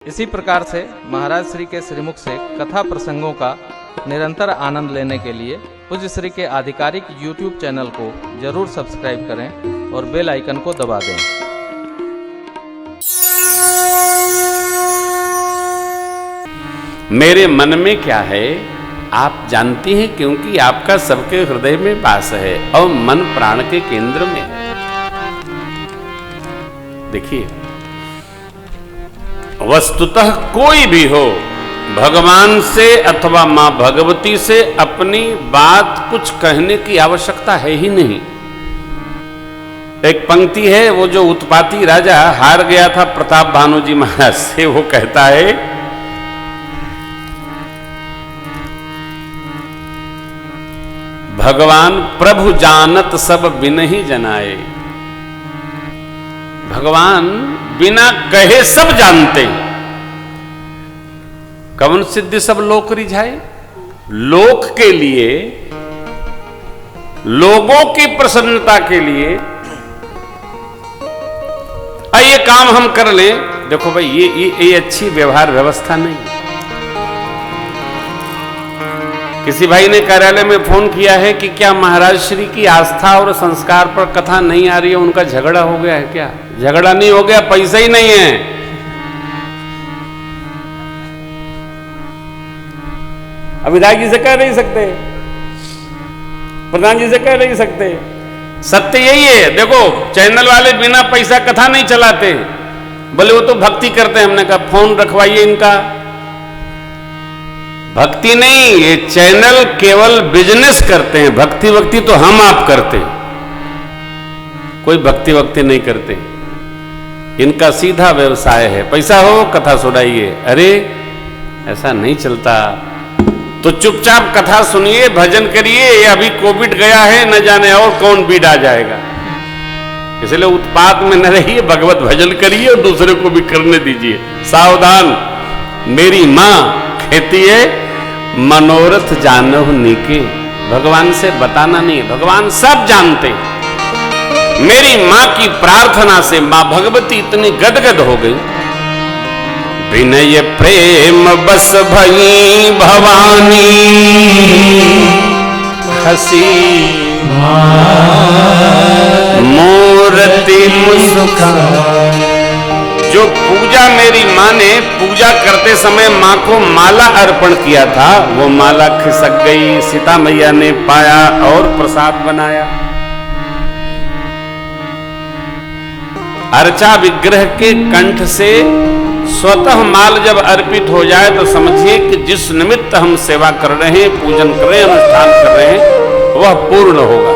इसी प्रकार से महाराज श्री के श्रीमुख से कथा प्रसंगों का निरंतर आनंद लेने के लिए पूज्य श्री के आधिकारिक YouTube चैनल को जरूर सब्सक्राइब करें और बेल आइकन को दबा दें। मेरे मन में क्या है आप जानती हैं, क्योंकि आपका सबके हृदय में वास है और मन प्राण के केंद्र में है। देखिए, वस्तुतः कोई भी हो, भगवान से अथवा मां भगवती से अपनी बात कुछ कहने की आवश्यकता है ही नहीं। एक पंक्ति है, वो जो उत्पाती राजा हार गया था प्रताप भानु जी महाराज से, वो कहता है, भगवान प्रभु जानत सब बिन ही जनाए। भगवान बिना कहे सब जानते। कवन सिद्धि सब लोक रिझाए। लोक के लिए, लोगों की प्रसन्नता के लिए ये काम हम कर लें। देखो भाई, ये अच्छी व्यवहार व्यवस्था नहीं। किसी भाई ने कार्यालय में फोन किया है कि क्या महाराज श्री की आस्था और संस्कार पर कथा नहीं आ रही है, उनका झगड़ा हो गया है। क्या झगड़ा नहीं हो गया, पैसा ही नहीं है। अब विधायक जी से कह नहीं सकते, प्रधान जी से कह नहीं सकते। सत्य यही है। देखो, चैनल वाले बिना पैसा कथा नहीं चलाते, बोले वो तो भक्ति करते हैं। हमने कहा फोन रखवाइए इनका। भक्ति नहीं, ये चैनल केवल बिजनेस करते हैं। भक्ति वक्ति तो हम आप करते हैं, कोई भक्ति वक्ति नहीं करते। इनका सीधा व्यवसाय है, पैसा हो कथा सुनाइए। अरे ऐसा नहीं चलता। तो चुपचाप कथा सुनिए, भजन करिए। ये अभी कोविड गया है, न जाने और कौन बीड आ जाएगा। इसलिए उत्पात में न रहिए, भगवत भजन करिए और दूसरे को भी करने दीजिए। सावधान, मेरी मां कहती है, मनोरथ जानहु नीके। भगवान से बताना नहीं, भगवान सब जानते। मेरी मां की प्रार्थना से मां भगवती इतनी गदगद हो गई। विनय प्रेम बस भई भवानी, हसी मूर्ति मुस्कान। जो पूजा मेरी मां ने पूजा करते समय मां को माला अर्पण किया था, वो माला खिसक गई। सीता मैया ने पाया और प्रसाद बनाया। अर्चा विग्रह के कंठ से स्वतः माल जब अर्पित हो जाए तो समझिए कि जिस निमित्त हम सेवा कर रहे हैं, पूजन कर रहे हैं, अनुष्ठान कर रहे हैं, वह पूर्ण होगा।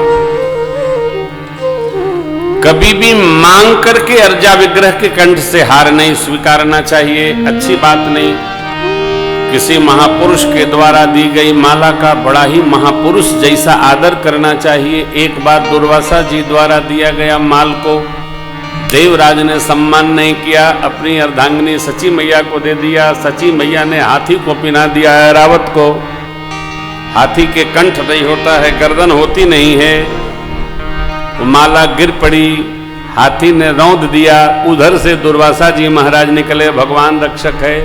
कभी भी मांग करके अर्जा विग्रह के कंठ से हार नहीं स्वीकारना चाहिए, अच्छी बात नहीं। किसी महापुरुष के द्वारा दी गई माला का बड़ा ही महापुरुष जैसा आदर करना चाहिए। एक बार दुर्वासा जी द्वारा दिया गया माल को देवराज ने सम्मान नहीं किया, अपनी अर्धांगिनी सची मैया को दे दिया। सची मैया ने हाथी को पिना दिया है, रावत को। हाथी के कंठ नहीं होता है, गर्दन होती नहीं है। तो माला गिर पड़ी, हाथी ने रौंद दिया। उधर से दुर्वासा जी महाराज निकले, भगवान रक्षक है।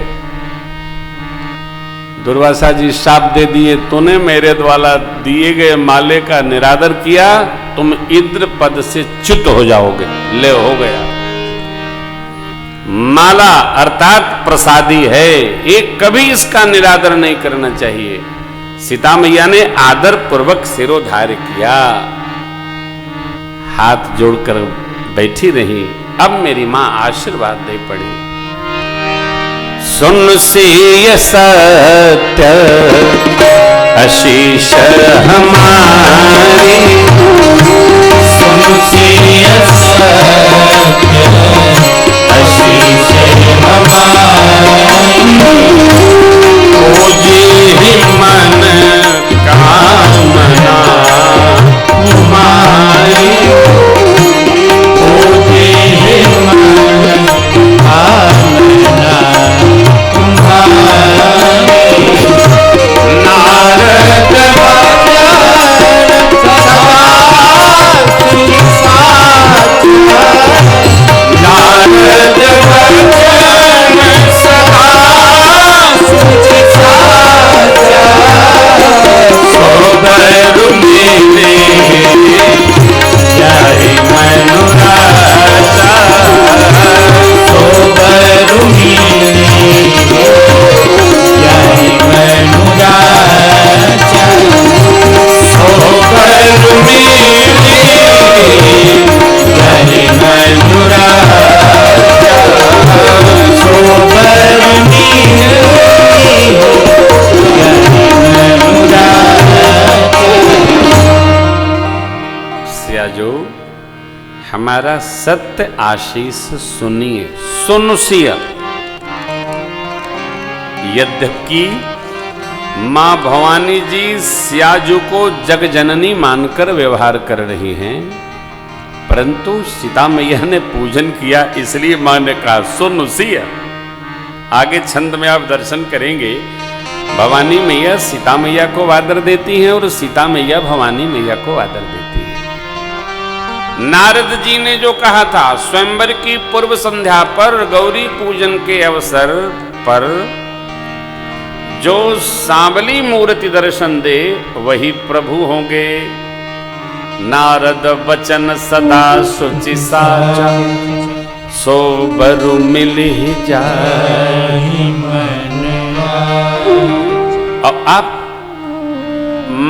दुर्वासा जी शाप दे दिए, तूने मेरे द्वारा दिए गए माले का निरादर किया, तुम इंद्र पद से च्युत हो जाओगे। ले हो गया। माला अर्थात प्रसादी है, एक कभी इसका निरादर नहीं करना चाहिए। सीता मैया ने आदर पूर्वक सिरोधार्य किया, हाथ जोड़कर बैठी रही। अब मेरी मां आशीर्वाद दे पड़ी। सुन से सत्य आशीष हमारी, सुन से सत्य आशीष हमारी, खोजे मन कामना तुम्हारी, खोजे मन कामना नारद भजन हमारा सत्य आशीष सुनिए, सुनसिया। यद्यपि मां भवानी जी स्याजू को जग जननी मानकर व्यवहार कर रही हैं, परंतु सीता मैया ने पूजन किया, इसलिए मां ने कहा सुनसिया। आगे छंद में आप दर्शन करेंगे, भवानी मैया सीता मैया को आदर देती हैं और सीता मैया भवानी मैया को आदर देती हैं। नारद जी ने जो कहा था स्वयंवर की पूर्व संध्या पर गौरी पूजन के अवसर पर जो सांवली मूर्ति दर्शन दे वही प्रभु होंगे। नारद बचन सदा शुचि साचा, सो बरु मिल ही जाए। और आप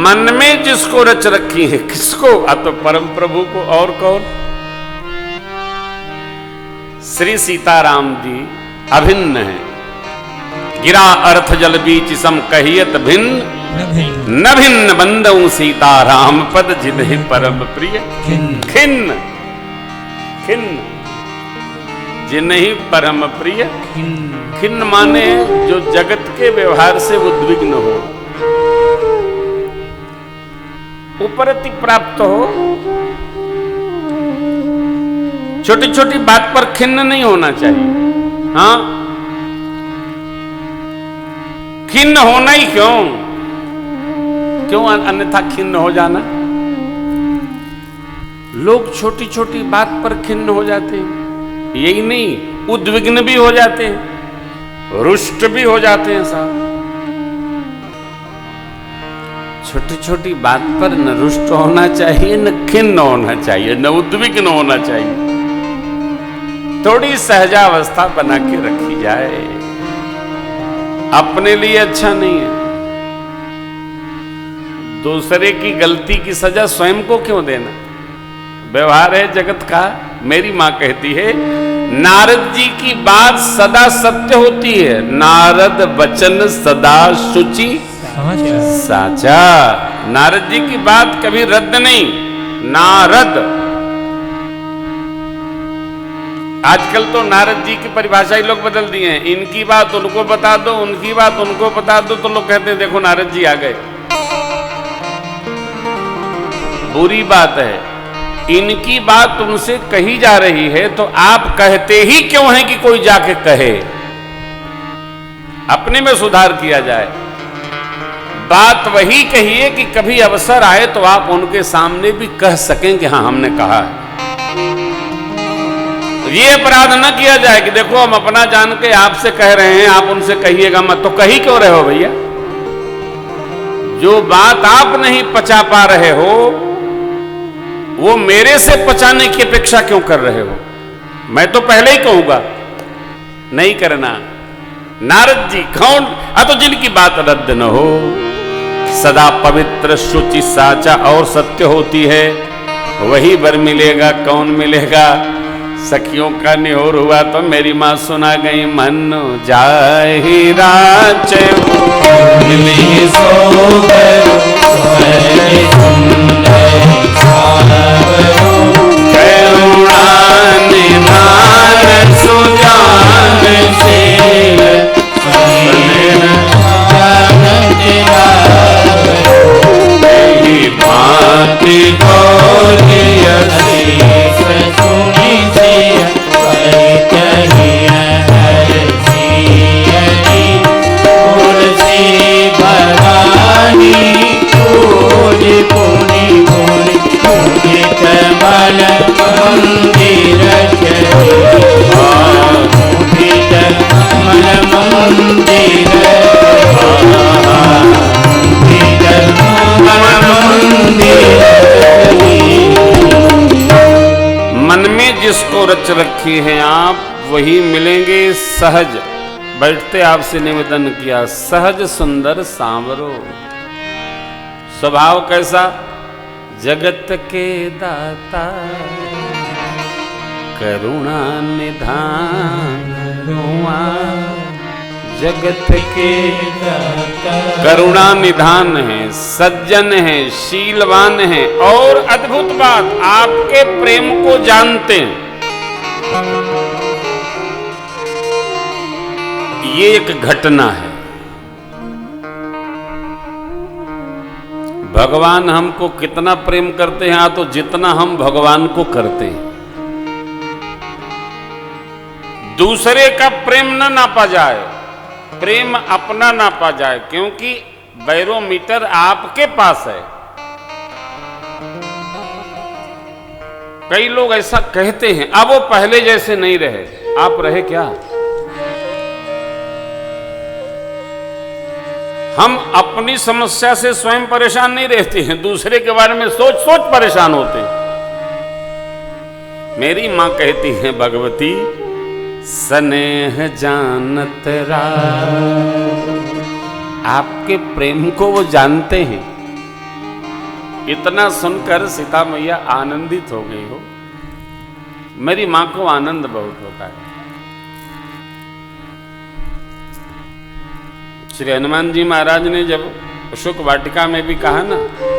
मन में जिसको रच रखी है, किसको? अब तो परम प्रभु को, और कौन? श्री सीताराम जी अभिन्न है। गिरा अर्थ जल बीच सम कहियत भिन्न, न भिन्न बंदऊ सीताराम पद जिन्हि परम प्रिय खिन्न। खिन्न जिन्हि परम प्रिय खिन्न माने जो जगत के व्यवहार से उद्विग्न हो, उपरति प्राप्त हो। छोटी छोटी बात पर खिन्न नहीं होना चाहिए। हाँ, खिन्न होना ही क्यों अन्यथा खिन्न हो जाना? लोग छोटी छोटी बात पर खिन्न हो जाते हैं, यही नहीं उद्विग्न भी हो जाते हैं, रुष्ट भी हो जाते हैं साहब। छोटी छोटी बात पर न रुष्ट होना चाहिए, न खिन्न होना चाहिए, न उद्विग्न होना चाहिए। थोड़ी सहजावस्था बना के रखी जाए, अपने लिए अच्छा नहीं है। दूसरे की गलती की सजा स्वयं को क्यों देना? व्यवहार है जगत का। मेरी मां कहती है नारद जी की बात सदा सत्य होती है। नारद वचन सदा शुचि साचा। नारद जी की बात कभी रद्द नहीं। नारद, आजकल तो नारद जी की परिभाषा ही लोग बदल दिए हैं। इनकी बात उनको बता दो, उनकी बात उनको बता दो, तो लोग कहते हैं देखो नारद जी आ गए। बुरी बात है। इनकी बात उनसे कही जा रही है तो आप कहते ही क्यों हैं कि कोई जाके कहे? अपने में सुधार किया जाए। बात वही कहिए कि कभी अवसर आए तो आप उनके सामने भी कह सकें कि हाँ हमने कहा है। ये अपराध न किया जाए कि देखो हम अपना जान के आपसे कह रहे हैं, आप उनसे कहिएगा मत। तो कही क्यों रहे हो भैया? जो बात आप नहीं पचा पा रहे हो वो मेरे से पचाने की अपेक्षा क्यों कर रहे हो? मैं तो पहले ही कहूंगा नहीं करना। नारद जी कौन? तो जिनकी बात रद्द न हो, सदा पवित्र शुचि साचा और सत्य होती है, वही वर मिलेगा। कौन मिलेगा? सखियों का निहोर हुआ तो मेरी माँ सुना गई, मन जाहि राचे करुणा निधान सुजान शील भांति मन में जिसको रच रखी है आप वही मिलेंगे सहज। बैठते आपसे निवेदन किया, सहज सुंदर सांवरो। स्वभाव कैसा? जगत के दाता करुणा निधान रुआ। जगत के करुणा निधान है, सज्जन है, शीलवान है, और अद्भुत बात आपके प्रेम को जानते हैं। ये एक घटना है। भगवान हमको कितना प्रेम करते हैं, तो जितना हम भगवान को करते हैं। दूसरे का प्रेम न नापा जाए, प्रेम अपना नापा जाए, क्योंकि बैरोमीटर आपके पास है। कई लोग ऐसा कहते हैं, अब वो पहले जैसे नहीं रहे। आप रहे क्या? हम अपनी समस्या से स्वयं परेशान नहीं रहते हैं, दूसरे के बारे में सोच सोच परेशान होते हैं। मेरी मां कहती है, भगवती स्नेह जानत राम, आपके प्रेम को वो जानते हैं। इतना सुनकर सीता मैया आनंदित हो गई हो। मेरी मां को आनंद बहुत होता है। श्री हनुमान जी महाराज ने जब अशोक वाटिका में भी कहा ना,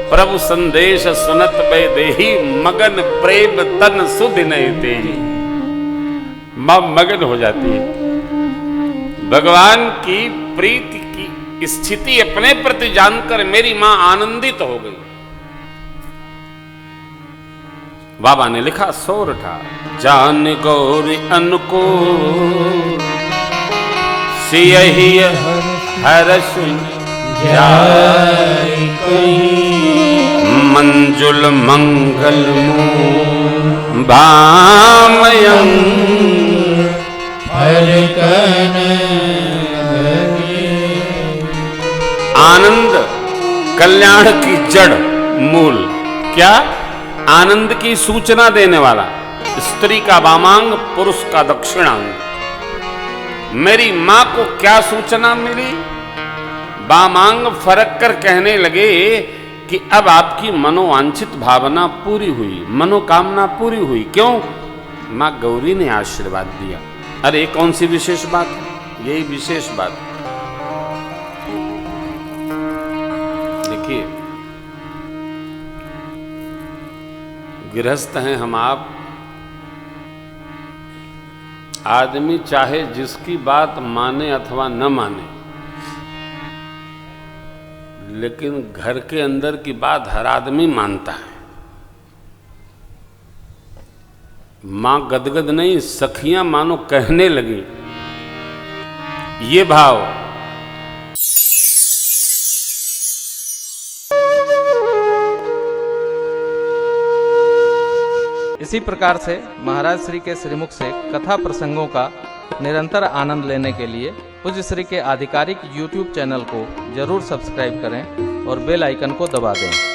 प्रभु संदेश सुनत बै देही, मगन प्रेम तन सुधि नहीं देही। मां मगन हो जाती है। भगवान की प्रीति की स्थिति अपने प्रति जानकर मेरी मां आनंदित हो गई। बाबा ने लिखा, सोरठा जान गौरी अनको सियहि हर्ष जाय मंजुल मंगल भामयं हर कन। आनंद कल्याण की जड़, मूल। क्या? आनंद की सूचना देने वाला। स्त्री का वामांग, पुरुष का दक्षिणांग। मेरी मां को क्या सूचना मिली? वामांग फरक कर कहने लगे कि अब आपकी मनोवांछित भावना पूरी हुई, मनोकामना पूरी हुई। क्यों? मां गौरी ने आशीर्वाद दिया। अरे कौन सी विशेष बात है? यही विशेष बात है। देखिए, गृहस्थ हैं हम आप। आदमी चाहे जिसकी बात माने अथवा न माने, लेकिन घर के अंदर की बात हर आदमी मानता है। मां गदगद नहीं, सखियां मानो कहने लगी। ये भाव। इसी प्रकार से महाराज श्री के श्रीमुख से कथा प्रसंगों का निरंतर आनंद लेने के लिए पूज्य श्री के आधिकारिक YouTube चैनल को जरूर सब्सक्राइब करें और बेल आइकन को दबा दें।